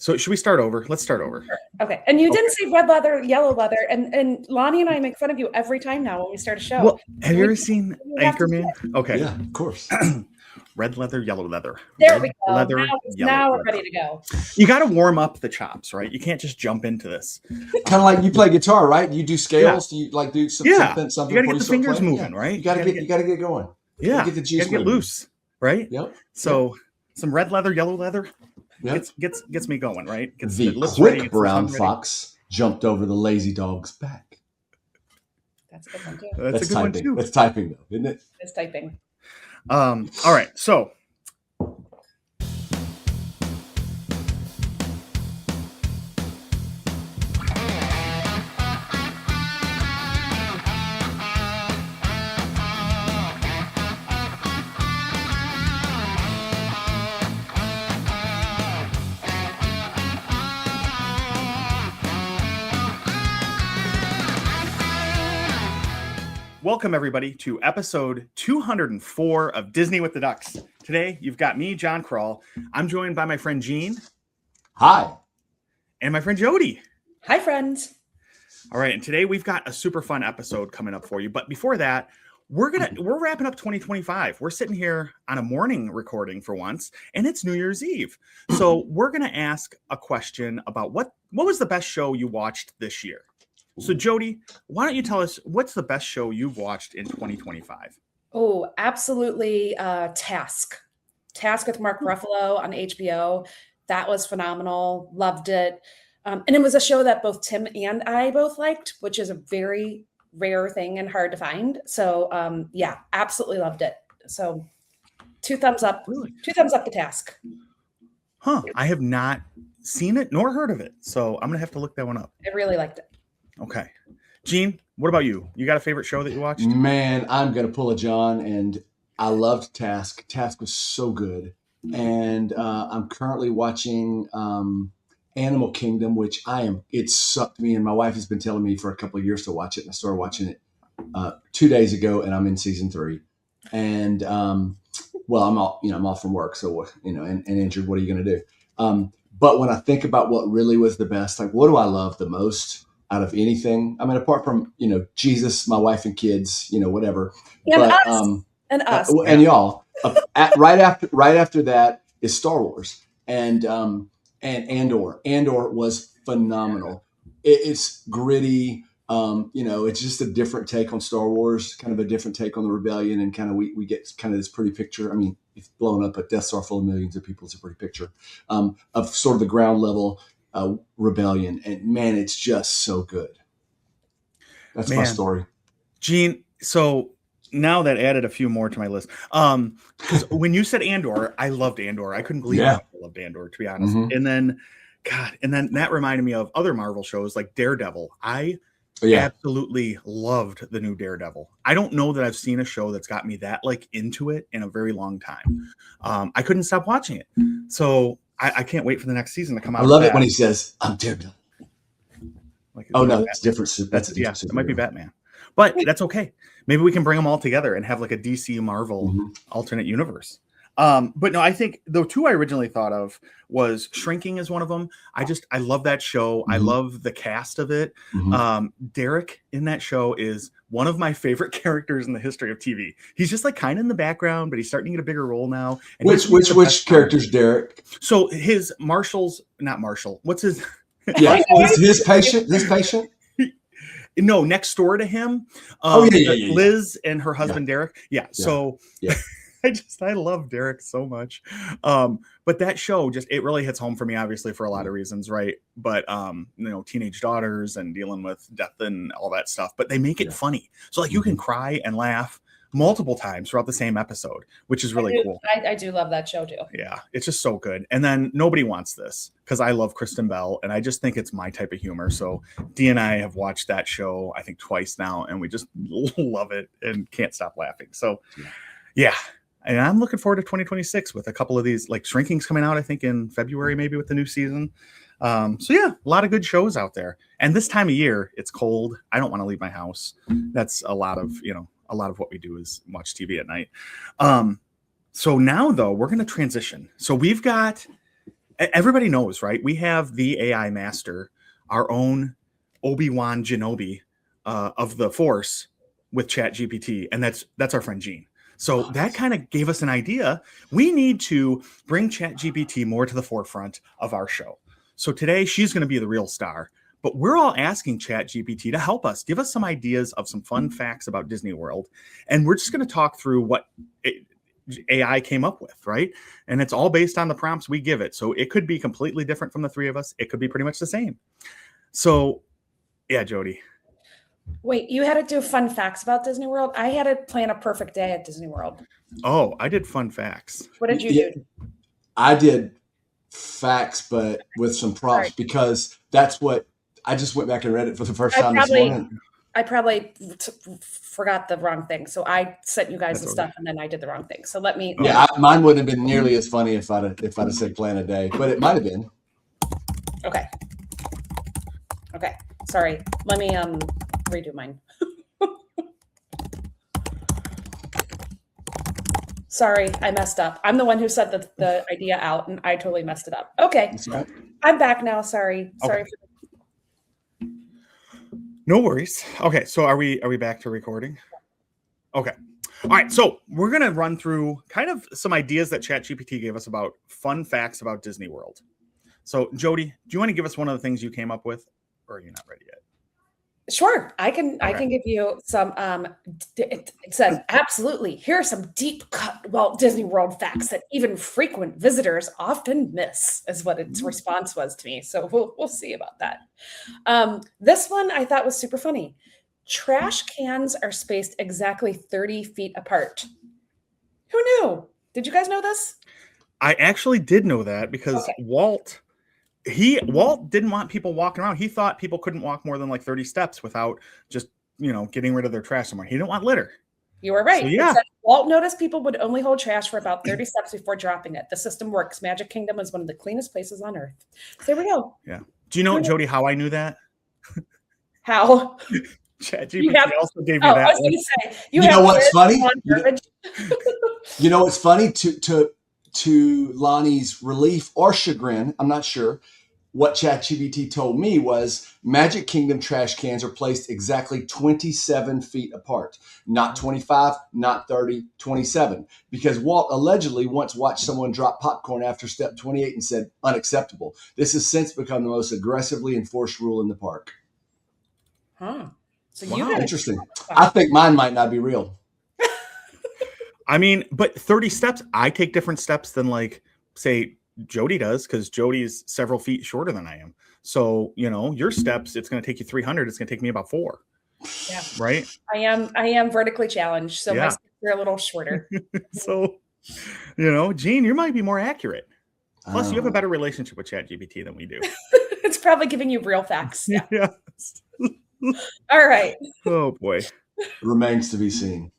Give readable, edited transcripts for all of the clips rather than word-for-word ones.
So should we start over? Let's start over. Sure. Okay. And you didn't say red leather, yellow leather, and Lonnie and I make fun of you every time now when we start a show. Well, have you ever seen Anchorman? Okay. Yeah, of course. Red leather, yellow leather. There Red we go. Leather, now we're leather. ready to go. You got to warm up the chops, right? You can't just jump into this. Kind of like you play guitar, right? You do scales. Yeah. Do you like do something? You got to get the fingers playing? moving, right? You got to get going. Yeah. Get the juice. Get loose, right? Yep. So some red leather, yellow leather. Yep. Gets me going, right? Gets the quick brown fox jumped over the lazy dog's back. That's a good one too. That's a good typing. one too. That's typing though, isn't it? It's typing. All right, so welcome everybody to episode 204 of Disney with the Ducks. Today, you've got me, John Krull. I'm joined by my friend Gene. Hi. And my friend Jody. Hi, friends. All right, and today we've got a super fun episode coming up for you. But before that, we're wrapping up 2025. We're sitting here on a morning recording for once, and it's New Year's Eve. So we're gonna ask a question about what was the best show you watched this year? So Jody, why don't you tell us what's the best show you've watched in 2025? Oh, absolutely. Task with Mark Ruffalo on HBO. That was phenomenal. Loved it. And it was a show that both Tim and I both liked, which is a very rare thing and hard to find. So yeah, absolutely loved it. So 2 thumbs up. Really? 2 thumbs up to Task. Huh. I have not seen it nor heard of it. So I'm gonna have to look that one up. I really liked it. Okay. Gene, what about you? You got a favorite show that you watched? Man, I'm going to pull a John, and I loved Task. Task was so good. And I'm currently watching Animal Kingdom, which it sucked me, and my wife has been telling me for a couple of years to watch it, and I started watching it 2 days ago, and I'm in season 3. And well, I'm off from work, so and injured. What are you going to do? But when I think about what really was the best, like what do I love the most out of anything? I mean, apart from, Jesus, my wife and kids, whatever. And us. And y'all. Right after that is Star Wars and Andor. Andor was phenomenal. It's gritty. It's just a different take on Star Wars, kind of a different take on the rebellion, and kind of we get kind of this pretty picture. I mean, it's blown up a Death Star full of millions of people. It's a pretty picture of sort of the ground level rebellion, and man, it's just so good. That's my story, Gene. So now that added a few more to my list. When you said Andor, I loved Andor. I couldn't believe I loved Andor, to be honest. Mm-hmm. And then that reminded me of other Marvel shows like Daredevil. I absolutely loved the new Daredevil. I don't know that I've seen a show that's got me that into it in a very long time. I couldn't stop watching it. So I can't wait for the next season to come out. I love it when he says, "I'm Daredevil." No, that's different. It might be Batman, but that's okay. Maybe we can bring them all together and have like a DC Marvel alternate universe. But no, I think the 2 I originally thought of was Shrinking is one of them. I love that show. I love the cast of it. Derek in that show is one of my favorite characters in the history of TV. He's just kind of in the background, but he's starting to get a bigger role now. And which character's Derek? So his not Marshall. What's his? Yeah, his patient. No, next door to him. Liz and her husband Derek. Yeah. So I love Derek so much. But that show it really hits home for me, obviously, for a lot of reasons, right? But teenage daughters and dealing with death and all that stuff. But they make it funny. So you can cry and laugh multiple times throughout the same episode, which is really cool. I do love that show too. Yeah, it's just so good. And then Nobody Wants This, because I love Kristen Bell and I just think it's my type of humor. So Dee and I have watched that show I think twice now, and we just love it and can't stop laughing. So yeah. And I'm looking forward to 2026 with a couple of these, Shrinking's coming out, I think in February, maybe with the new season. So yeah, a lot of good shows out there. And this time of year, it's cold. I don't want to leave my house. That's a lot of what we do is watch TV at night. So now though, we're going to transition. So we've got everybody knows, right? We have the AI master, our own Obi-Wan Kenobi of the Force with ChatGPT, and that's our friend Gene. So that kind of gave us an idea. We need to bring ChatGPT more to the forefront of our show. So today she's going to be the real star, but we're all asking ChatGPT to help us, give us some ideas of some fun facts about Disney World, and we're just going to talk through what AI came up with, right? And it's all based on the prompts we give it. So it could be completely different from the three of us. It could be pretty much the same. So yeah, Jody. Wait, you had to do fun facts about Disney World? I had to plan a perfect day at Disney World. Oh, I did fun facts. What did you do? I did facts, but with some prompts, because that's what I just went back and read it for the first time this morning. I probably forgot the wrong thing. So I sent you guys the stuff and then I did the wrong thing. So let me. Yeah, mine wouldn't have been nearly as funny if I'd have said plan a day, but it might have been. Okay. Sorry. Let me redo mine. Sorry, I messed up. I'm the one who said the idea out and I totally messed it up. Okay. That's right. I'm back now. Sorry. Okay. No worries. Okay, so are we back to recording? Okay. All right, so we're going to run through kind of some ideas that ChatGPT gave us about fun facts about Disney World. So, Jody, do you want to give us one of the things you came up with, or are you not ready yet? Sure, I can give you some. It says absolutely. Here are some deep cut Disney World facts that even frequent visitors often miss, is what its response was to me. So we'll see about that. This one I thought was super funny. Trash cans are spaced exactly 30 feet apart. Who knew? Did you guys know this? I actually did know that because Walt didn't want people walking around. He thought people couldn't walk more than like 30 steps without just, getting rid of their trash somewhere. He didn't want litter. You were right. So, yeah. Walt noticed people would only hold trash for about 30 steps before dropping it. The system works. Magic Kingdom is one of the cleanest places on earth. There we go. Yeah. Do you know, Jody, how I knew that? How? ChatGPT also gave me that. I was going to say, you know what's funny? You know what's funny? To Lonnie's relief or chagrin, I'm not sure, what ChatGPT told me was Magic Kingdom trash cans are placed exactly 27 feet apart, not 25, not 30, 27, because Walt allegedly once watched someone drop popcorn after step 28 and said, unacceptable. This has since become the most aggressively enforced rule in the park. Huh. So interesting. I think mine might not be real. I mean, but 30 steps, I take different steps than like, say, Jody does, because Jody's several feet shorter than I am. So, your steps, it's going to take you 300. It's going to take me about 4. Yeah. Right. I am vertically challenged. So my steps are a little shorter. So, Gene, you might be more accurate. Plus, you have a better relationship with ChatGPT than we do. It's probably giving you real facts. Yeah. Yes. All right. Oh, boy. Remains to be seen.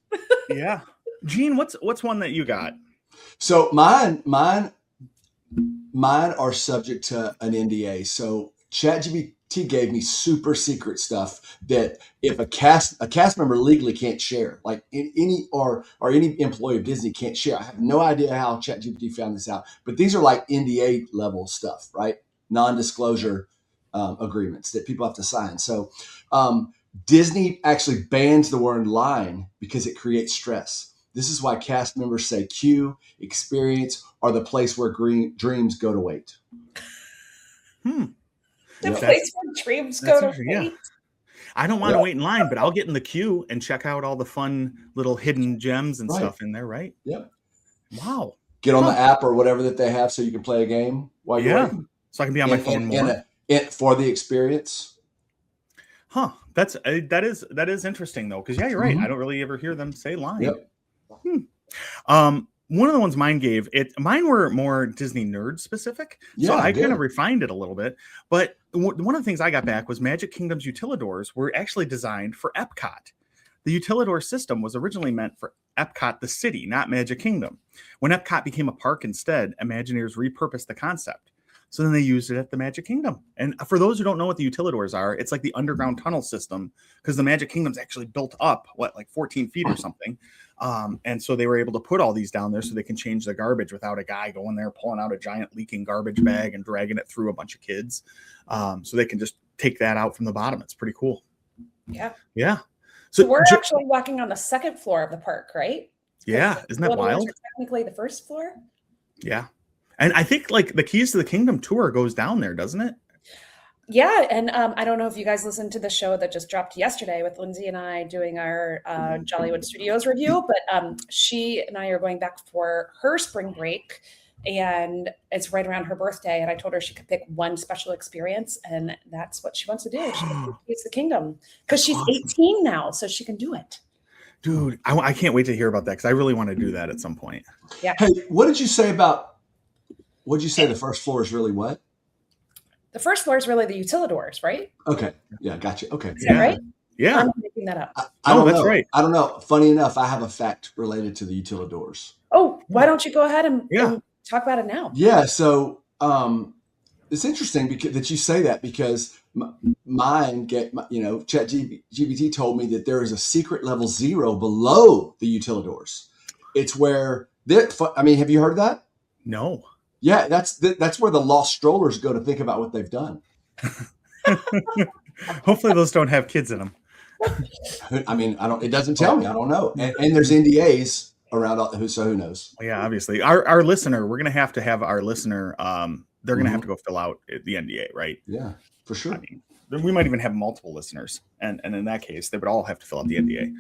Yeah. Gene, what's one that you got? So mine are subject to an NDA. So ChatGPT gave me super secret stuff that if a cast member legally can't share, like any employee of Disney can't share. I have no idea how ChatGPT found this out, but these are like NDA level stuff, right? Non-disclosure agreements that people have to sign. So Disney actually bans the word line because it creates stress. This is why cast members say queue, experience, or the place where dreams go to wait. The place where dreams go to wait. Yeah. I don't want to wait in line, but I'll get in the queue and check out all the fun little hidden gems and stuff in there, right? Yep. Wow. Get on the app or whatever that they have so you can play a game while you're waiting. So I can be on my phone more. For the experience. Huh. That is interesting though, because you're right. I don't really ever hear them say line. Yep. One of the ones mine were more Disney nerd specific. So I kind of refined it a little bit. But one of the things I got back was Magic Kingdom's utilidors were actually designed for Epcot. The utilidor system was originally meant for Epcot, the city, not Magic Kingdom. When Epcot became a park instead, Imagineers repurposed the concept. So then they used it at the Magic Kingdom. And for those who don't know what the utilidors are, it's like the underground tunnel system, because the Magic Kingdom's actually built up, like 14 feet or something. And so they were able to put all these down there so they can change the garbage without a guy going there, pulling out a giant leaking garbage bag and dragging it through a bunch of kids. So they can just take that out from the bottom. It's pretty cool. Yeah. Yeah. So we're actually walking on the second floor of the park, right? Yeah. Isn't that wild? Technically the first floor. Yeah. And I think like the Keys to the Kingdom tour goes down there, doesn't it? Yeah. And I don't know if you guys listened to the show that just dropped yesterday with Lindsay and I doing our Jollywood Studios review, but she and I are going back for her spring break, and it's right around her birthday. And I told her she could pick one special experience, and that's what she wants to do. She wants to Keys to the Kingdom because she's 18 now, so she can do it. Dude, I can't wait to hear about that because I really want to do that at some point. Yeah. Hey, what did you say the first floor is really what? The first floor is really the utilidors, right? Okay. Yeah, gotcha. Okay. Is that right? Yeah. I'm making that up. I don't that's know. right. I don't know. Funny enough, I have a fact related to the utilidors. Oh, why don't you go ahead and talk about it now? Yeah. So it's interesting that you say that, because ChatGPT told me that there is a secret level 0 below the utilidors. It's where have you heard of that? No. Yeah, that's where the lost strollers go to think about what they've done. Hopefully those don't have kids in them. I mean, it doesn't tell me. I don't know. And there's NDAs around, so who knows? Yeah, obviously. Our listener, we're going to have our listener, they're going to have to go fill out the NDA, right? Yeah, for sure. I mean, we might even have multiple listeners. And in that case, they would all have to fill out the NDA.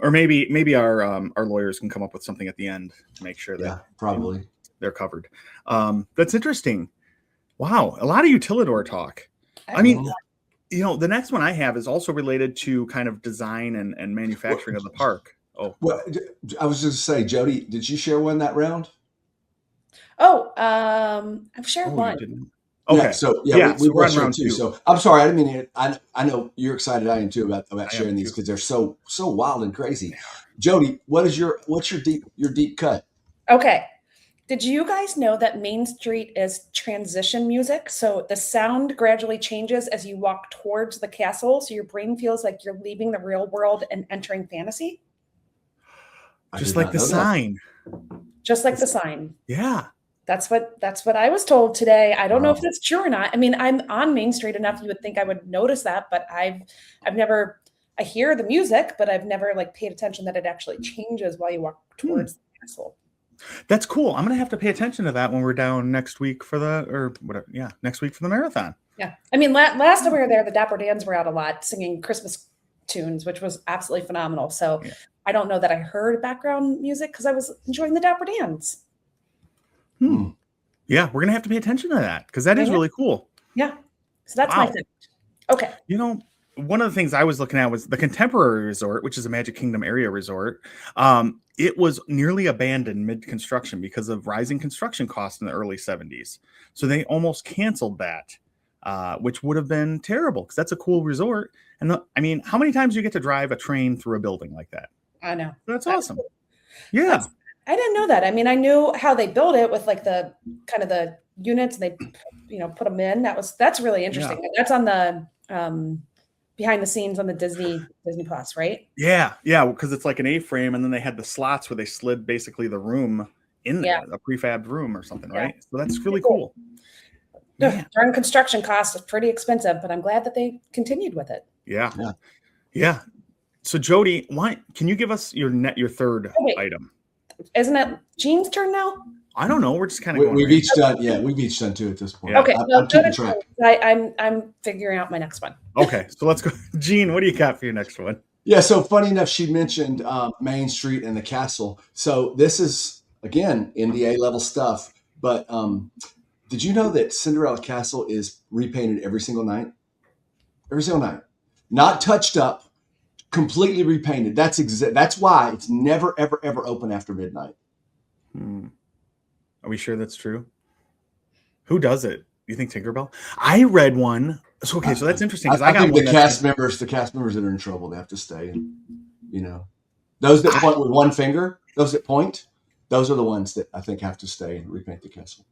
Or maybe our lawyers can come up with something at the end to make sure that probably they're covered. That's interesting. Wow. A lot of utilidor talk. I mean, the next one I have is also related to kind of design and manufacturing of the park. Oh, well, I was just say, Jody, did you share one that round? Oh, I've shared one. Okay. Yeah, so we were on round two. So I'm sorry, I didn't mean it. I know you're excited. I am too about sharing these because they're so wild and crazy. Jody, what's your deep cut? Okay. Did you guys know that Main Street is transition music? So the sound gradually changes as you walk towards the castle. So your brain feels like you're leaving the real world and entering fantasy. Just like the sign. Just like the sign. Yeah. That's what I was told today. I don't know if that's true or not. I mean, I'm on Main Street enough. You would think I would notice that, but I hear the music, but I've never paid attention that it actually changes while you walk towards the castle. That's cool. I'm going to have to pay attention to that when we're down next week for next week for the marathon. Yeah. I mean, last time we were there, the Dapper Dans were out a lot singing Christmas tunes, which was absolutely phenomenal. So I don't know that I heard background music because I was enjoying the Dapper Dans. Yeah, we're going to have to pay attention to that because that is really cool. Yeah. So that's my thing. Okay. One of the things I was looking at was the Contemporary Resort, which is a Magic Kingdom area resort. It was nearly abandoned mid-construction because of rising construction costs in the early 70s. So they almost canceled that, which would have been terrible because that's a cool resort. And how many times do you get to drive a train through a building like that? I know. That's awesome. Yeah. I didn't know that. I mean, I knew how they built it with the kind of the units and they, put them in. That's really interesting. Yeah. That's on the behind the scenes on the Disney Plus, right? Yeah. Because it's like an A-frame, and then they had the slots where they slid basically the room in there, a prefab room or something, right? So that's really cool. Darn construction cost is pretty expensive, but I'm glad that they continued with it. Yeah. So Jody, can you give us your third item? Isn't it Jean's turn now? I don't know. We're just kind of we've each done. Yeah, we've each done two at this point. Yeah. Okay, I'm keeping track. I'm figuring out my next one. Okay, so let's go. Jean, what do you got for your next one? Yeah, so funny enough, she mentioned Main Street and the castle. So this is again NDA level stuff. But did you know that Cinderella Castle is repainted every single night? Every single night, not touched up. Completely repainted. That's why it's never, ever, ever open after midnight. Are we sure that's true? Who does it? You think Tinkerbell? I read one. So that's interesting because I got think the cast members that are in trouble, they have to stay. And, those that point with one finger, those that point, those are the ones that I think have to stay and repaint the castle.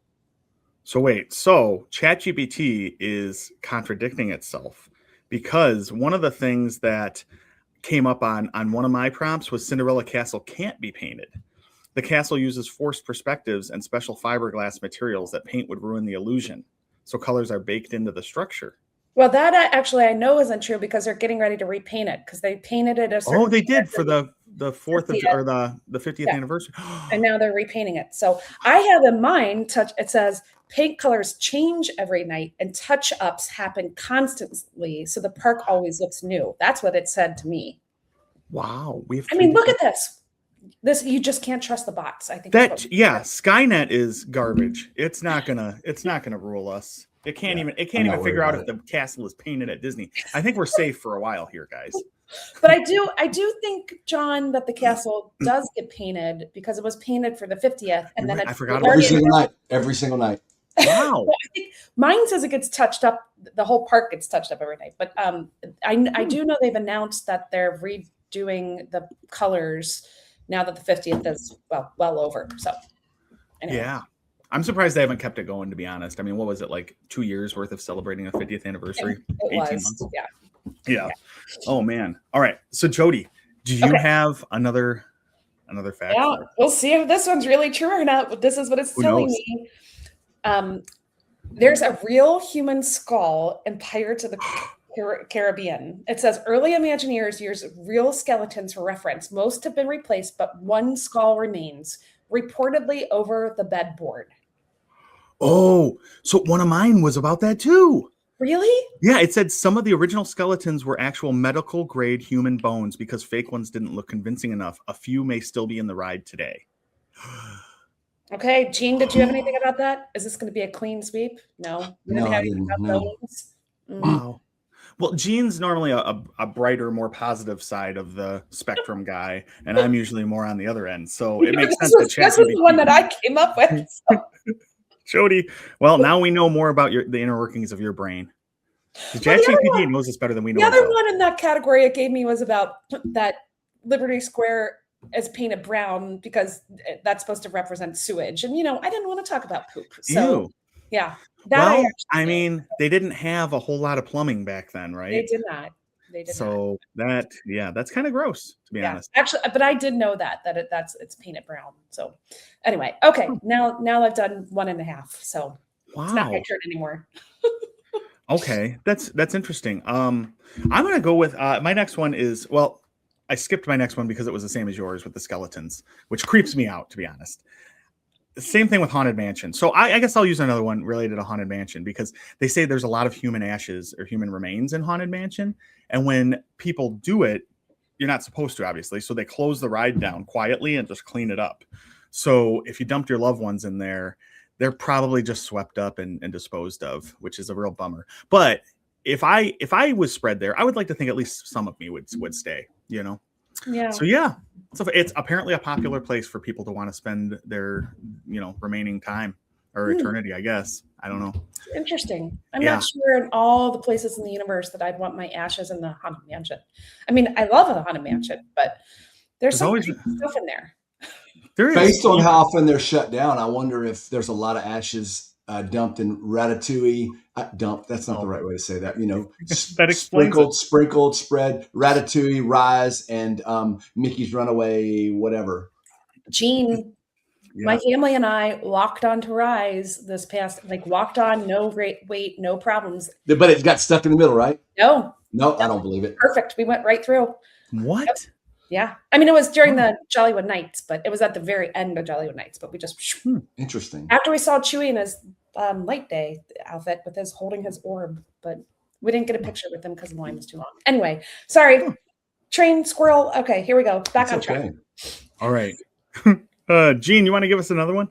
So wait, so ChatGPT is contradicting itself because one of the things that came up on one of my prompts was Cinderella Castle can't be painted. The castle uses forced perspectives and special fiberglass materials that paint would ruin the illusion. So colors are baked into the structure. Well, that actually I know isn't true because they're getting ready to repaint it because they painted it a certain Oh, they did for color the 4th of 50th. or the 50th Yeah. anniversary. and now they're repainting it. So I have in mind it says paint colors change every night and touch-ups happen constantly. So the park always looks new. That's what it said to me. Wow, we have. I mean, look at this. This you just can't trust the bots. I think that. Yeah, Skynet is garbage. It's not gonna rule us. It can't Yeah, even not figure out worried if the castle is painted at Disney. I think we're safe for a while here, guys. But I do think, John, that the castle does get painted because it was painted for the 50th, and then I forgot Every single night. Every single night. Wow. I think mine says it gets touched up. The whole park gets touched up every night. But I do know they've announced that they're redoing the colors now that the 50th is well over. So anyway. Yeah. I'm surprised they haven't kept it going, to be honest. I mean, what was it, like 2 years worth of celebrating a 50th anniversary? It 18 was. months? Yeah. Oh man. All right. So Jody, do you Okay. have another fact? Yeah, we'll see if this one's really true or not, but this is what it's Who telling knows? me. There's a real human skull in Pirates of the Caribbean. It says early Imagineers used real skeletons for reference. Most have been replaced, but one skull remains, reportedly over the bedboard. Oh, so one of mine was about that too. Really? Yeah, it said some of the original skeletons were actual medical grade human bones because fake ones didn't look convincing enough. A few may still be in the ride today. Okay, Gene, did you have anything about that? Is this going to be a clean sweep? No. You No, have I anything didn't. about No. bones? Wow. Well, Gene's normally a brighter, more positive side of the spectrum guy, and I'm usually more on the other end. So it makes sense that This was the one that I came up with. So. Jody, well, now we know more about the inner workings of your brain. ChatGPT knows this better than we know. The other one in that category it gave me was about that Liberty Square is painted brown because that's supposed to represent sewage. And, I didn't want to talk about poop. So, yeah. Well, I mean, they didn't have a whole lot of plumbing back then, right? They did not. So that's kind of gross, to be honest. Actually, but I did know that it's painted brown. So anyway, okay. Now I've done 1.5. So it's not my turn anymore. Okay, that's interesting. I'm gonna go with my next one is, well, I skipped my next one because it was the same as yours with the skeletons, which creeps me out, to be honest. Same thing with Haunted Mansion. So I guess I'll use another one related to Haunted Mansion because they say there's a lot of human ashes or human remains in Haunted Mansion. And when people do it, you're not supposed to, obviously. So they close the ride down quietly and just clean it up. So if you dumped your loved ones in there, they're probably just swept up and disposed of, which is a real bummer. But if I was spread there, I would like to think at least some of me would stay, Yeah. So yeah, so it's apparently a popular place for people to want to spend their, remaining time or eternity, I guess. I don't know. Interesting. I'm not sure in all the places in the universe that I'd want my ashes in the Haunted Mansion. I mean, I love a Haunted Mansion, but there's always stuff in there. There is. Based on how often they're shut down, I wonder if there's a lot of ashes dumped in Ratatouille. Dumped, that's not the right way to say that. That sprinkled, spread, Ratatouille, Rise, and Mickey's Runaway, whatever. Gene, my family and I walked on to Rise this past, walked on, no wait, no problems. But it got stuck in the middle, right? No, I don't believe it. Perfect. We went right through. What? Yep. Yeah. I mean, it was during the Jollywood Nights, but it was at the very end of Jollywood Nights, but we just interesting. After we saw Chewie in his Light Day outfit with his holding his orb, but we didn't get a picture with him because the line was too long. Anyway, sorry. Train squirrel. Okay, here we go. Back on track. All right. Gene, you want to give us another one?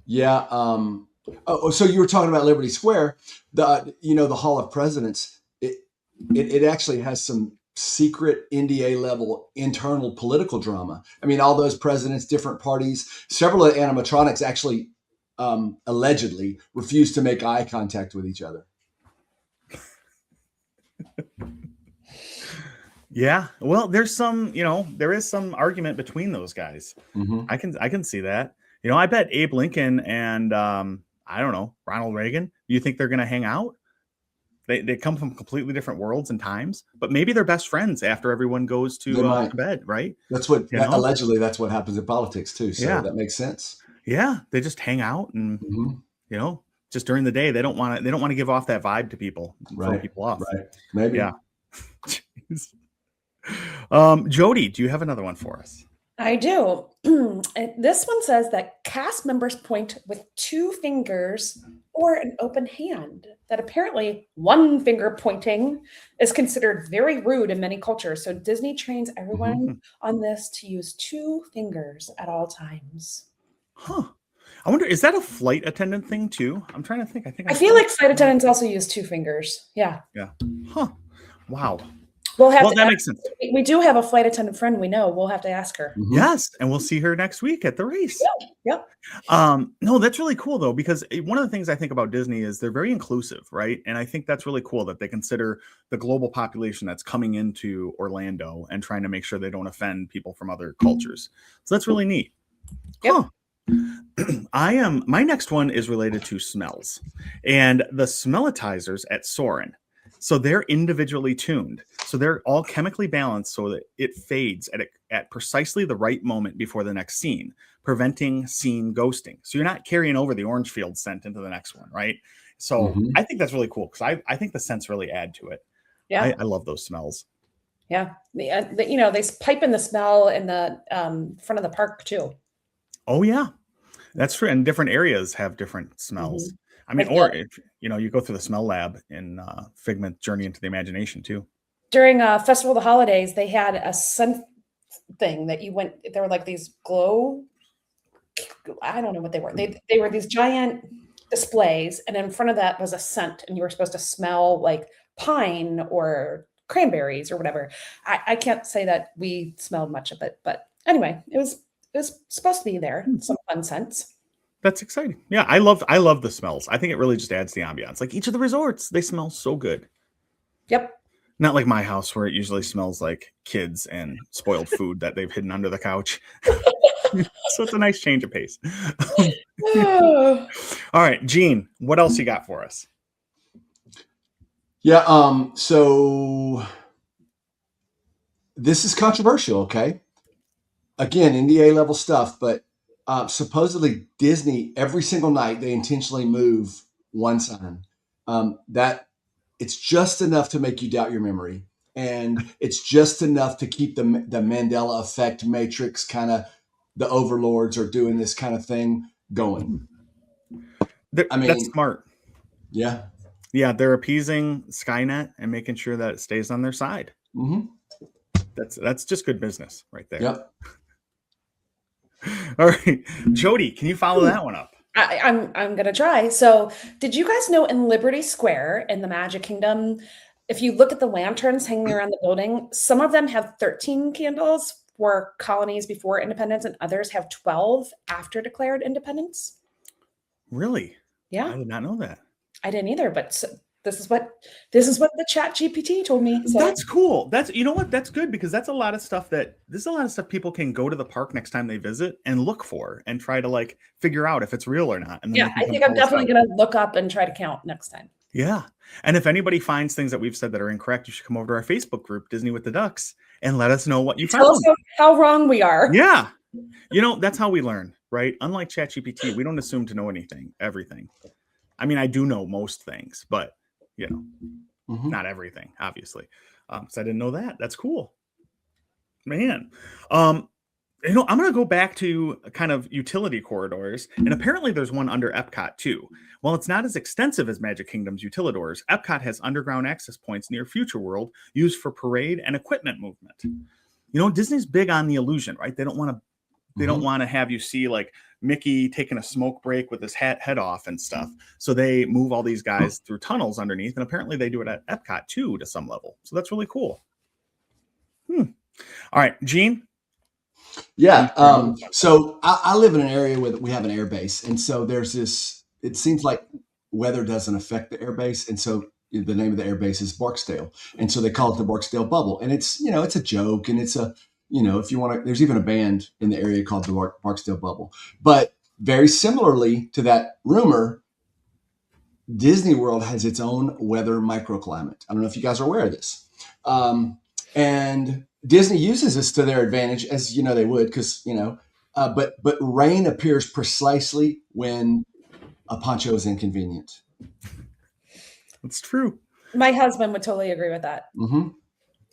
Yeah. So you were talking about Liberty Square, the Hall of Presidents. It actually has some secret NDA level internal political drama. I mean, all those presidents, different parties, several of the animatronics actually allegedly refused to make eye contact with each other. Yeah. Well, there is some argument between those guys. Mm-hmm. I can see that. I bet Abe Lincoln and I don't know, Ronald Reagan? Do you think they're going to hang out? They come from completely different worlds and times, but maybe they're best friends after everyone goes They to might. bed, right? That's what You know? allegedly that's what happens in politics too. So Yeah. that makes sense. Yeah, they just hang out and just during the day they don't want to give off that vibe to people, throw Right. people off. Right. Maybe. Yeah. Jody, do you have another one for us? I do. This one says that cast members point with 2 fingers or an open hand. That apparently one finger pointing is considered very rude in many cultures. So Disney trains everyone on this to use 2 fingers at all times. Huh. I wonder, is that a flight attendant thing too? I'm trying to think. I feel like flight attendants also use 2 fingers. Yeah. Yeah. Huh. Wow. Well, that makes sense. We do have a flight attendant friend we know. We'll have to ask her. Yes, and we'll see her next week at the race. Yep. No, that's really cool though, because one of the things I think about Disney is they're very inclusive, right? And I think that's really cool that they consider the global population that's coming into Orlando and trying to make sure they don't offend people from other cultures. So that's really neat. Yep. Huh. My next one is related to smells and the smellitizers at Soarin'. So they're individually tuned. So they're all chemically balanced so that it fades at precisely the right moment before the next scene, preventing scene ghosting. So you're not carrying over the orange field scent into the next one, right? So I think that's really cool because I think the scents really add to it. Yeah. I love those smells. Yeah. They pipe in the smell in the front of the park too. Oh, yeah. That's true. And different areas have different smells. I mean, or if you go through the smell lab in Figment Journey into the Imagination too. During Festival of the Holidays, they had a scent thing that you went. There were like these glow. I don't know what they were. They were these giant displays, and in front of that was a scent, and you were supposed to smell like pine or cranberries or whatever. I can't say that we smelled much of it, but anyway, it was supposed to be there. Some fun scents. That's exciting. Yeah, I love the smells. I think it really just adds the ambiance. Like each of the resorts, they smell so good. Yep. Not like my house where it usually smells like kids and spoiled food that they've hidden under the couch. So it's a nice change of pace. All right, Gene, what else you got for us? Yeah, so this is controversial, okay? Again, NDA level stuff, but supposedly Disney, every single night, they intentionally move one sign. That it's just enough to make you doubt your memory. And it's just enough to keep the Mandela effect matrix kind of, the overlords are doing this kind of thing going. That's smart. Yeah. Yeah, they're appeasing Skynet and making sure that it stays on their side. That's just good business right there. Yep. All right, Jody, can you follow that one up? I'm gonna try. So, did you guys know in Liberty Square in the Magic Kingdom, if you look at the lanterns hanging around the building, some of them have 13 candles for colonies before independence, and others have 12 after declared independence? Really? Yeah, I did not know that. I didn't either. But this is what the Chat GPT told me. So. That's cool. That's that's good because that's a lot of stuff people can go to the park next time they visit and look for and try to like figure out if it's real or not. And then I think I'm definitely going to look up and try to count next time. Yeah. And if anybody finds things that we've said that are incorrect, you should come over to our Facebook group, Disney with the Ducks, and let us know what you found. Tell us how wrong we are. Yeah. That's how we learn, right? Unlike ChatGPT, we don't assume to know everything. I mean, I do know most things, but not everything, obviously. So I didn't know that. That's cool, man. I'm going to go back to kind of utility corridors, and apparently there's one under Epcot too. While it's not as extensive as Magic Kingdom's utilidors, Epcot has underground access points near Future World used for parade and equipment movement. Disney's big on the illusion, right? They don't want to have you see like Mickey taking a smoke break with his head off and stuff. So they move all these guys through tunnels underneath, and apparently they do it at Epcot too to some level. So that's really cool. All right, Gene. Yeah. So I live in an area where we have an air base. And so there's this, it seems like weather doesn't affect the air base. And so the name of the air base is Barksdale. And so they call it the Barksdale Bubble. And it's, it's a joke, and it's a, if you want to, there's even a band in the area called the Barksdale Bubble. But very similarly to that rumor, Disney World has its own weather microclimate. I don't know if you guys are aware of this. And Disney uses this to their advantage, as you know they would, because but rain appears precisely when a poncho is inconvenient. It's true. My husband would totally agree with that. Mm-hmm.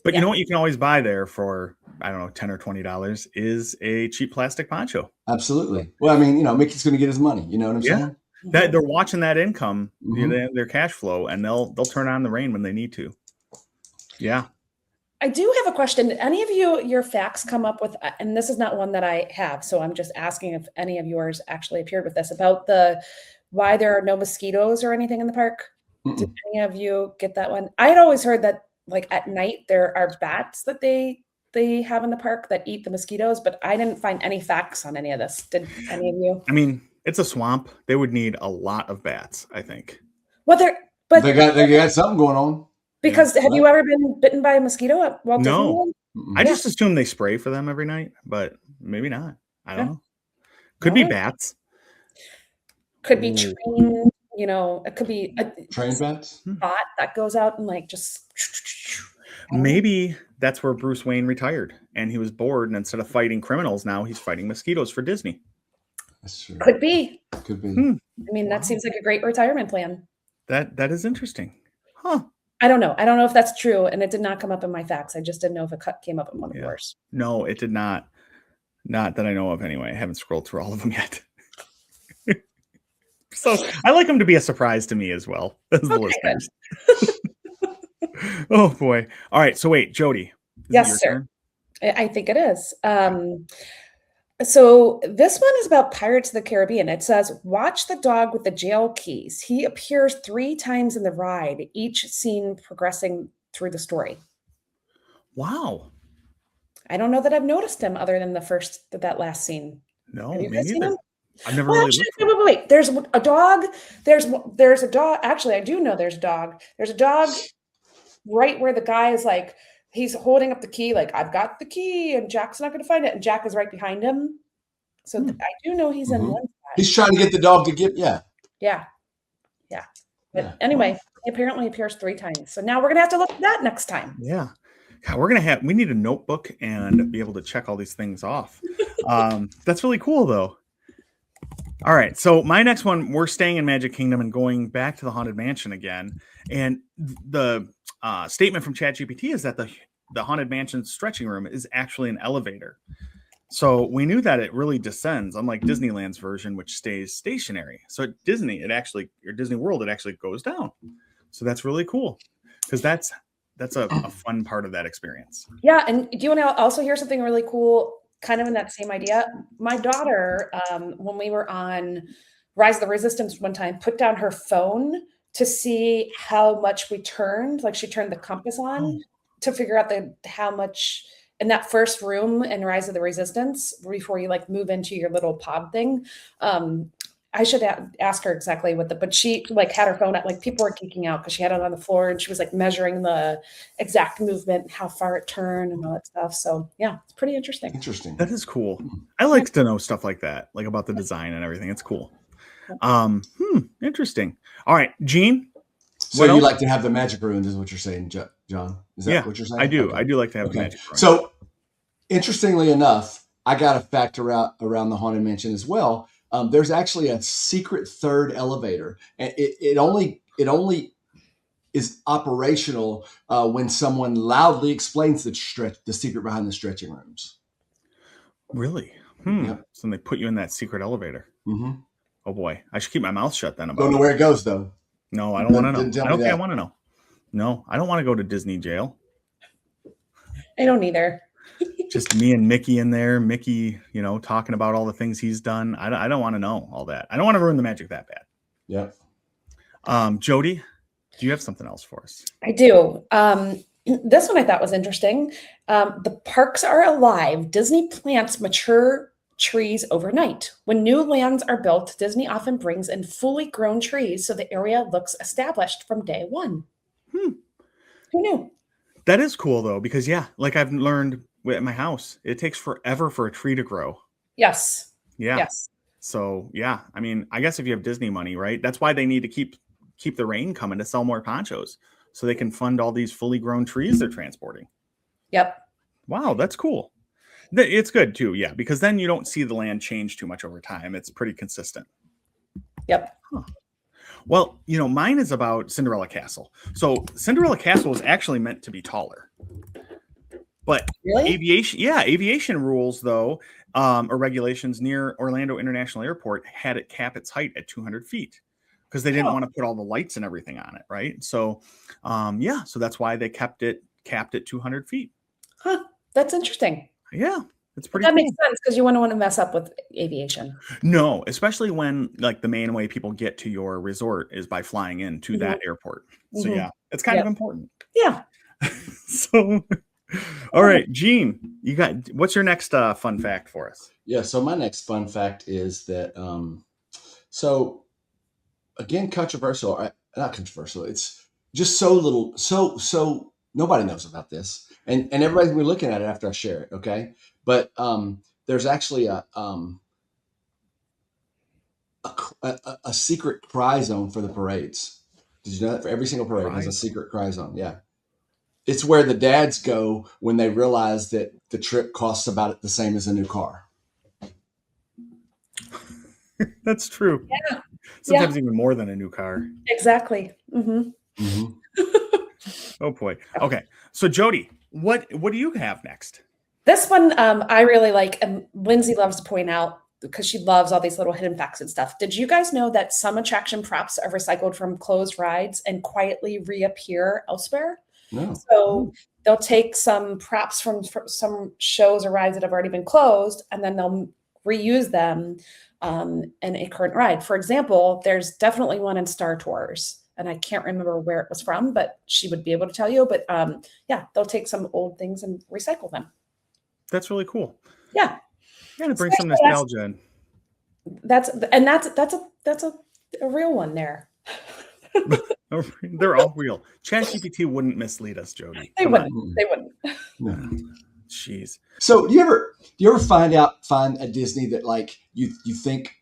But Yeah. you know what you can always buy there for, I don't know, $10 or $20 is a cheap plastic poncho. Absolutely. Well, I mean, Mickey's going to get his money. You know what I'm Yeah. saying? That they're watching that income, Mhm. their cash flow, and they'll turn on the rain when they need to. Yeah. I do have a question. Did any of your facts come up with, and this is not one that I have, so I'm just asking if any of yours actually appeared with this, about why there are no mosquitoes or anything in the park? Did Mm-mm. any of you get that one? I had always heard that like at night there are bats that they have in the park that eat the mosquitoes, but I didn't find any facts on any of this. Did any of you? I mean, it's a swamp. They would need a lot of bats, I think. Well, but They got something going on. because have you ever been bitten by a mosquito at Walt Disney No. World? Mm-mm. I just assume they spray for them every night, but maybe not. I don't Yeah. know. Could be Alright. bats. Could be Ooh. trained, it could be a Train bats. bot that goes out and like just Maybe that's where Bruce Wayne retired and he was bored, and instead of fighting criminals, now he's fighting mosquitoes for Disney. That's true. could be. Could be. I mean, that seems like a great retirement plan. That is interesting. Huh. I don't know. I don't know if that's true, and it did not come up in my facts. I just didn't know if it came up in one of Yeah. yours. No, it did not. Not that I know of anyway. I haven't scrolled through all of them yet. So I like them to be a surprise to me as well as the Okay, good. listeners. Oh boy. All right. So wait, Jody. Is it Yes, your sir. turn? I think it is. So this one is about Pirates of the Caribbean. It says, watch the dog with the jail keys. He appears 3 times in the ride, each scene progressing through the story. Wow. I don't know that I've noticed him other than that last scene. No, Have you me guys seen neither. him? I've never Well, really actually, looked. wait. There's a dog. There's a dog. Actually, I do know there's a dog. There's a dog right where the guy is like, he's holding up the key, like, I've got the key, and Jack's not going to find it. And Jack is right behind him. So I do know he's in Mhm. one side. He's trying to get the dog to give. Yeah. Yeah. But Yeah. anyway, he apparently appears 3 times. So now we're going to have to look at that next time. Yeah. God, we need a notebook and be able to check all these things off. That's really cool though. All right. So my next one, we're staying in Magic Kingdom and going back to the Haunted Mansion again. And the statement from ChatGPT is that the Haunted Mansion stretching room is actually an elevator. So we knew that it really descends, unlike Disneyland's version, which stays stationary. So at Disney World, it actually goes down. So that's really cool because that's a fun part of that experience. Yeah. And do you want to also hear something really cool, kind of in that same idea? My daughter, when we were on Rise of the Resistance one time, put down her phone to see how much we turned. Like she turned the compass on to figure out how much in that first room in Rise of the Resistance before you like move into your little pod thing. I should ask her exactly but she like had her phone out, like people were geeking out because she had it on the floor and she was like measuring the exact movement, how far it turned and all that stuff. So yeah, it's pretty interesting. Interesting. That is cool. I like to know stuff like that, like about the design and everything. It's cool. Interesting. All right, Gene. So you like to have the magic ruined, is what you're saying, John? Is that what you're saying? I do. Okay. I do like to have the magic ruined. So interestingly enough, I got a fact around the Haunted Mansion as well. There's actually a secret third elevator, and it only is operational when someone loudly explains the secret behind the stretching rooms. Really? Yep. So they put you in that secret elevator. Mm-hmm. Oh boy, I should keep my mouth shut then. Don't know where it goes though. No, I don't want to know. Didn't tell I don't me think I that. want to know. No, I don't want to go to Disney jail. I don't either. Just me and Mickey in there. Mickey, talking about all the things he's done. I don't want to know all that. I don't want to ruin the magic that bad. Yep. Jody, do you have something else for us? I do. This one I thought was interesting. The parks are alive. Disney plants mature trees overnight. When new lands are built, Disney often brings in fully grown trees so the area looks established from day one. Who knew? That is cool though, because like I've learned at my house, it takes forever for a tree to grow. Yes. Yeah. Yes. So yeah, I mean, I guess if you have Disney money, right? That's why they need to keep keep the rain coming to sell more ponchos so they can fund all these fully grown trees they're transporting. Yep. Wow, that's cool. It's good too, yeah, because then you don't see the land change too much over time. It's pretty consistent. Yep. Huh. Well, mine is about Cinderella Castle. So Cinderella Castle was actually meant to be taller. But Really? aviation rules, though, or regulations near Orlando International Airport had it cap its height at 200 feet because they didn't want to put all the lights and everything on it, right? So, so that's why they capped it 200 feet. Huh. That's interesting. Yeah, it's pretty. That cool. makes sense because you wouldn't want to mess up with aviation. No, especially when like the main way people get to your resort is by flying into that airport. So yeah, it's kind of important. Yeah. So, all right, Gene, what's your next fun fact for us? Yeah. So my next fun fact is that, so again, controversial, not controversial. It's just so little, so nobody knows about this. And everybody's gonna be looking at it after I share it. Okay. But, there's actually a secret cry zone for the parades. Did you know that? For every single parade has a secret cry zone. Yeah. It's where the dads go when they realize that the trip costs about the same as a new car. That's true. Yeah. Sometimes even more than a new car. Exactly. Mm-hmm. Oh boy. Okay. So Jody, what do you have next? This one I really like, and Lindsay loves to point out because she loves all these little hidden facts and stuff. Did you guys know that some attraction props are recycled from closed rides and quietly reappear elsewhere? No. So they'll take some props from some shows or rides that have already been closed, and then they'll reuse them in a current ride. For example, there's definitely one in Star Tours, and I can't remember where it was from, but she would be able to tell you. But yeah, they'll take some old things and recycle them. That's really cool. Yeah. Yeah, to bring some nostalgia in. That's a real one there. They're all real. ChatGPT wouldn't mislead us, Jody. They wouldn't. They wouldn't. No. Jeez. So do you ever find at Disney that like you think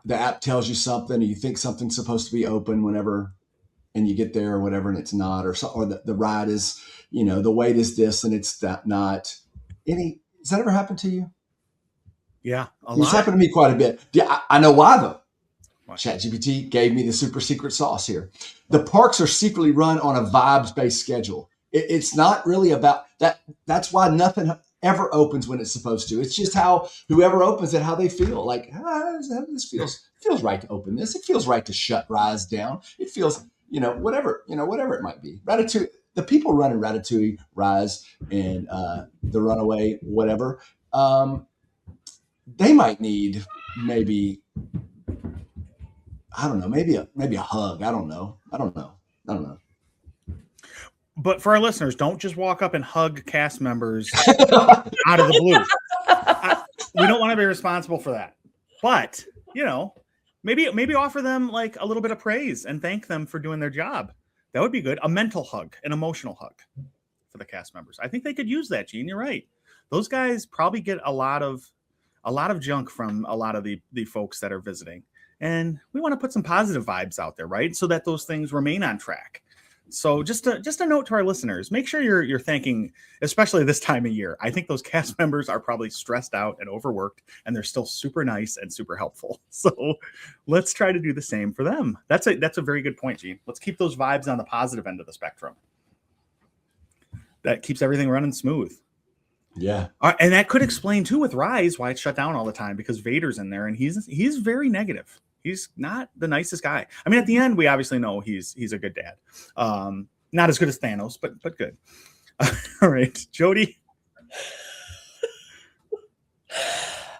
the app tells you something, or you think something's supposed to be open whenever, and you get there or whatever, and it's not, or the ride is, the wait is this and it's that not. Has that ever happened to you? Yeah, a lot. It's happened to me quite a bit. Yeah, I know why though. ChatGPT gave me the super secret sauce here. The parks are secretly run on a vibes-based schedule. It's not really about that. That's why nothing ever opens when it's supposed to. It's just how whoever opens it, how they feel. Like, this feels right to open this. It feels right to shut Rise down. It feels, whatever it might be. Ratatouille. The people running Ratatouille, Rise, and the Runaway, whatever, they might need maybe, I don't know, maybe a hug. I don't know. But for our listeners, don't just walk up and hug cast members out of the blue. We don't want to be responsible for that. But, maybe offer them like a little bit of praise and thank them for doing their job. That would be good. A mental hug, an emotional hug for the cast members. I think they could use that, Gene. You're right. Those guys probably get a lot of junk from a lot of the folks that are visiting. And we want to put some positive vibes out there, right? So that those things remain on track. So just a note to our listeners, make sure you're thanking, especially this time of year. I think those cast members are probably stressed out and overworked, and they're still super nice and super helpful. So let's try to do the same for them. That's a very good point, Gene. Let's keep those vibes on the positive end of the spectrum. That keeps everything running smooth. Yeah. And that could explain too with Rise why it's shut down all the time, because Vader's in there and he's very negative. He's not the nicest guy. I mean, at the end, we obviously know he's a good dad. Not as good as Thanos, but good. All right, Jody.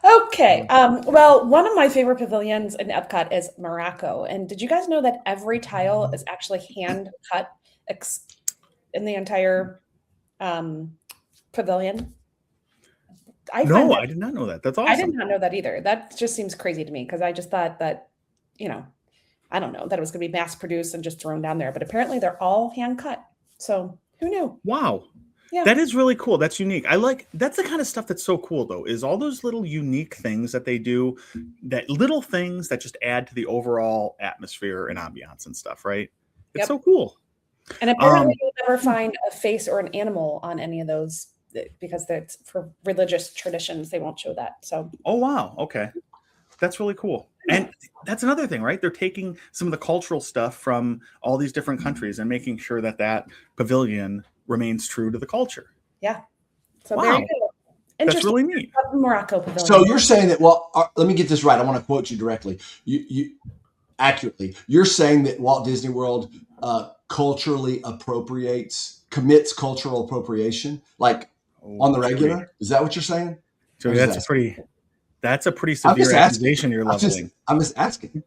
Okay. Well, one of my favorite pavilions in Epcot is Morocco. And did you guys know that every tile is actually hand cut in the entire pavilion? I did not know that. That's awesome. I did not know that either. That just seems crazy to me because I just thought that, I don't know, that it was going to be mass produced and just thrown down there. But apparently they're all hand cut. So who knew? Wow. Yeah. That is really cool. That's unique. That's the kind of stuff that's so cool though, is all those little unique things that they do, that little things that just add to the overall atmosphere and ambiance and stuff, right? It's Yep. so cool. And apparently you'll never find a face or an animal on any of those because that's for religious traditions. They won't show that. So. Oh, wow. Okay. That's really cool. And that's another thing, right? They're taking some of the cultural stuff from all these different countries and making sure that that pavilion remains true to the culture. Yeah. So Wow. there you go. That's really neat. Morocco pavilion. So you're saying that, well, let me get this right. I want to quote you directly. You accurately. You're saying that Walt Disney World culturally commits cultural appropriation, like on the regular? Is that what you're saying? So that's a pretty severe accusation you're leveling. I'm just asking.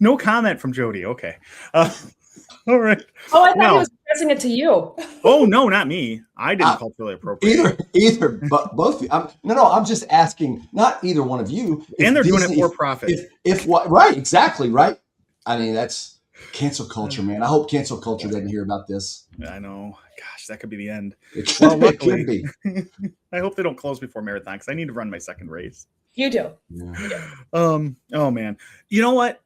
No comment from Jody. Okay. All right. Oh, I thought he was addressing it to you. Oh, no, not me. I didn't culturally appropriate. Either, but both. I'm just asking, not either one of you. And they're doing it for profit. Right, exactly, right. I mean, that's cancel culture, man. I hope cancel culture doesn't hear about this. I know. Gosh, that could be the end. Well, luckily, it could be. I hope they don't close before marathon because I need to run my second race. You do. Yeah. Oh man. You know what?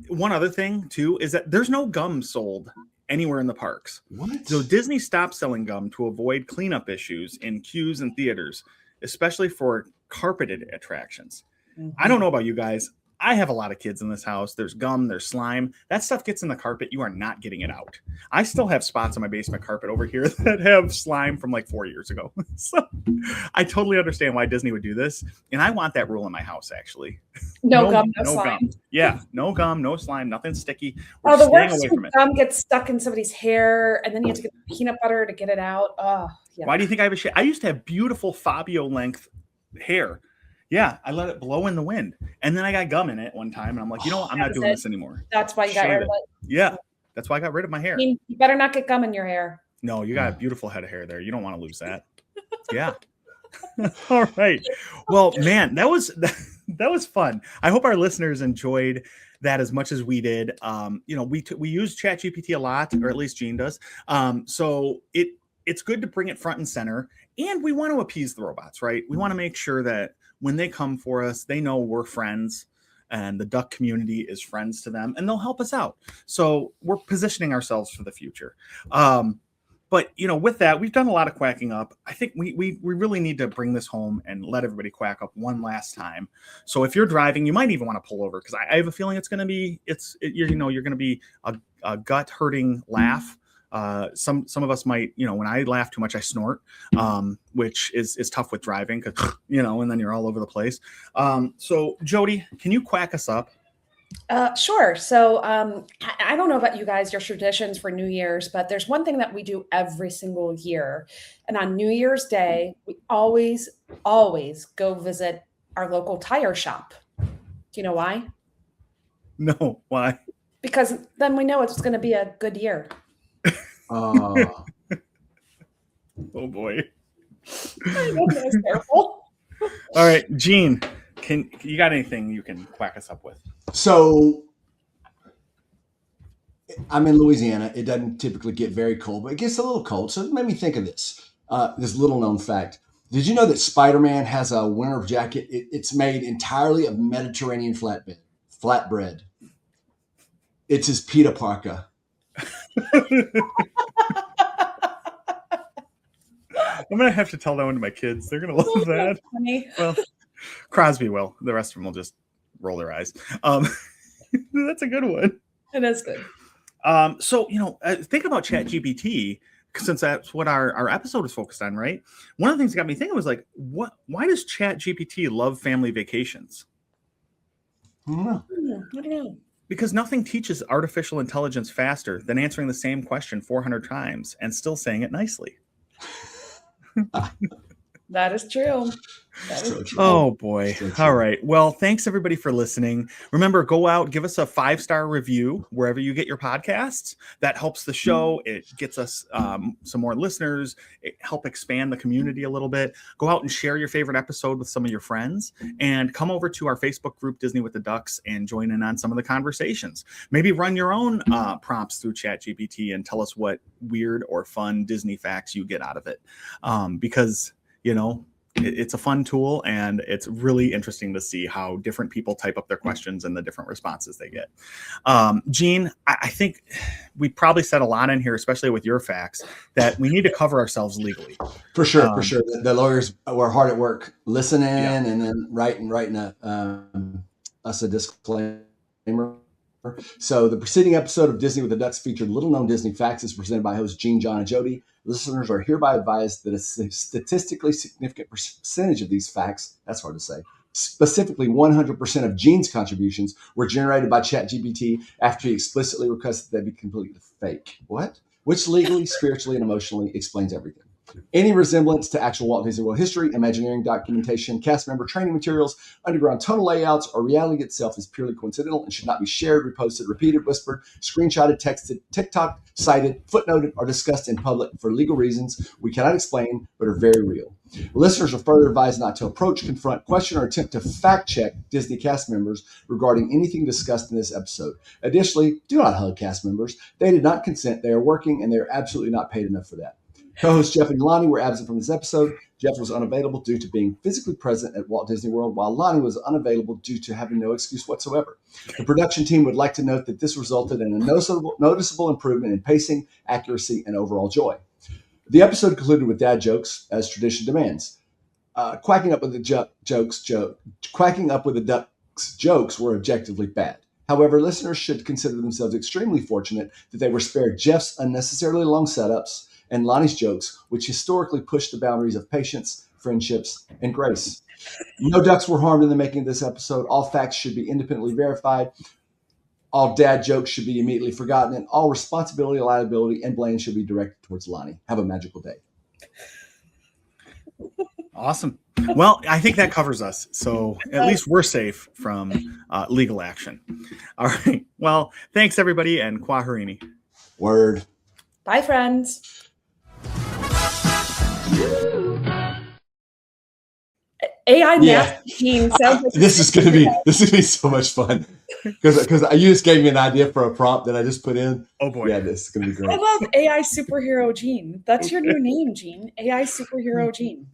One other thing too is that there's no gum sold anywhere in the parks. What? So Disney stopped selling gum to avoid cleanup issues in queues and theaters, especially for carpeted attractions. Mm-hmm. I don't know about you guys. I have a lot of kids in this house. There's gum, there's slime. That stuff gets in the carpet. You are not getting it out. I still have spots on my basement carpet over here that have slime from like 4 years ago. So I totally understand why Disney would do this. And I want that rule in my house, actually. No gum, no slime. Gum. Yeah, no gum, no slime, nothing sticky. We're the worst away from it. Gum gets stuck in somebody's hair, and then you have to get peanut butter to get it out. Oh, yeah. Why do you think I have I used to have beautiful Fabio length hair. Yeah, I let it blow in the wind. And then I got gum in it one time. And I'm like, you know what? I'm not doing this anymore. That's why you got rid of it. Yeah, that's why I got rid of my hair. I mean, you better not get gum in your hair. No, you got a beautiful head of hair there. You don't want to lose that. Yeah. All right. Well, man, that was fun. I hope our listeners enjoyed that as much as we did. We use ChatGPT a lot, or at least Gene does. So it's good to bring it front and center. And we want to appease the robots, right? We want to make sure that when they come for us, they know we're friends and the duck community is friends to them and they'll help us out. So we're positioning ourselves for the future. But, with that, we've done a lot of quacking up. I think we really need to bring this home and let everybody quack up one last time. So if you're driving, you might even want to pull over because I have a feeling it's going to be, you're going to be a gut hurting laugh. Some of us might, when I laugh too much, I snort, which is tough with driving because, and then you're all over the place. So Jody, can you quack us up? Sure. So I don't know about you guys, your traditions for New Year's, but there's one thing that we do every single year. And on New Year's Day, we always go visit our local tire shop. Do you know why? No, why? Because then we know it's going to be a good year. Oh boy. All right, Gene, you got anything you can quack us up with? So I'm in Louisiana. It doesn't typically get very cold, but it gets a little cold. So it made me think of this little known fact. Did you know that Spider-Man has a winter jacket? It's made entirely of Mediterranean flatbread. It's his pita parka. I'm gonna have to tell that one to my kids. They're gonna love that. Funny. Well, Crosby will. The rest of them will just roll their eyes. That's a good one. It is good. So think about ChatGPT, since that's what our episode is focused on, right? One of the things that got me thinking was like, why does ChatGPT love family vacations? I don't know. I don't know. Because nothing teaches artificial intelligence faster than answering the same question 400 times and still saying it nicely. That is true. That is So true. Oh boy. So true. All right. Well, thanks everybody for listening. Remember, go out, give us a 5-star review wherever you get your podcasts. That helps the show. It gets us some more listeners. It help expand the community a little bit. Go out and share your favorite episode with some of your friends, and come over to our Facebook group, Disney with the Ducks, and join in on some of the conversations. Maybe run your own prompts through ChatGPT and tell us what weird or fun Disney facts you get out of it. Because, you know, it's a fun tool, and it's really interesting to see how different people type up their questions and the different responses they get. Gene, I think we probably said a lot in here, especially with your facts, that we need to cover ourselves legally. For sure. The lawyers were hard at work listening, Yeah. and then writing us a disclaimer. So the preceding episode of Disney with the Ducks featured little-known Disney facts. Is presented by hosts Gene, John, and Jody. Listeners are hereby advised that a statistically significant percentage of these facts, that's hard to say, specifically 100% of Gene's contributions, were generated by ChatGPT after he explicitly requested they be completely fake. What? Which legally, spiritually, and emotionally explains everything. Any resemblance to actual Walt Disney World history, Imagineering documentation, cast member training materials, underground tunnel layouts, or reality itself is purely coincidental and should not be shared, reposted, repeated, whispered, screenshotted, texted, TikTok, cited, footnoted, or discussed in public for legal reasons we cannot explain but are very real. Listeners are further advised not to approach, confront, question, or attempt to fact-check Disney cast members regarding anything discussed in this episode. Additionally, do not hug cast members. They did not consent. They are working, and they are absolutely not paid enough for that. Co-hosts Jeff and Lonnie were absent from this episode. Jeff was unavailable due to being physically present at Walt Disney World, while Lonnie was unavailable due to having no excuse whatsoever. The production team would like to note that this resulted in a noticeable improvement in pacing, accuracy, and overall joy. The episode concluded with dad jokes, as tradition demands. Quacking up with the ducks jokes were objectively bad. However, listeners should consider themselves extremely fortunate that they were spared Jeff's unnecessarily long setups and Lonnie's jokes, which historically pushed the boundaries of patience, friendships, and grace. No ducks were harmed in the making of this episode. All facts should be independently verified. All dad jokes should be immediately forgotten, and all responsibility, liability, and blame should be directed towards Lonnie. Have a magical day. Awesome. Well, I think that covers us. So at least we're safe from legal action. All right. Well, thanks, everybody, and Kwaharini. Word. Bye, friends. AI math Gene sounds like This is gonna be so much fun because you just gave me an idea for a prompt that I just put in. Oh boy. Yeah, this is gonna be great. I love AI superhero Gene. That's your new name, Gene. AI superhero Gene.